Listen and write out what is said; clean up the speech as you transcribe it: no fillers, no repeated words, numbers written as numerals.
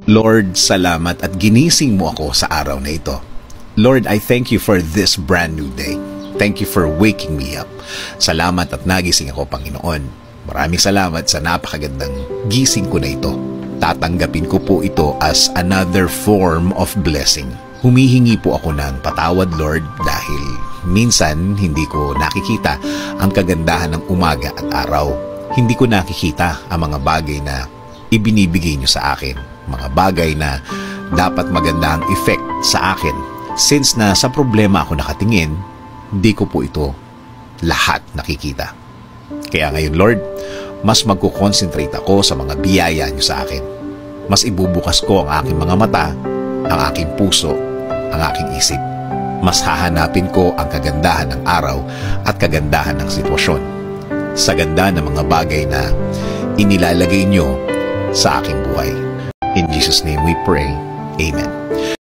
Lord, salamat at ginising mo ako sa araw na ito. Lord, I thank you for this brand new day. Thank you for waking me up. Salamat at nagising ako, Panginoon. Maraming salamat sa napakagandang gising ko na ito. Tatanggapin ko po ito as another form of blessing. Humihingi po ako ng patawad, Lord, dahil minsan hindi ko nakikita ang kagandahan ng umaga at araw. Hindi ko nakikita ang mga bagay na ibinibigay niyo sa akin. Mga bagay na dapat maganda ang effect sa akin. Since na sa problema ako nakatingin, hindi ko po ito lahat nakikita. Kaya ngayon, Lord, mas magkukonsentrate ako sa mga biyaya niyo sa akin. Mas ibubukas ko ang aking mga mata, ang aking puso, ang aking isip. Mas hahanapin ko ang kagandahan ng araw at kagandahan ng sitwasyon. Sa ganda ng mga bagay na inilalagay niyo sa aking buhay. In Jesus' name we pray. Amen.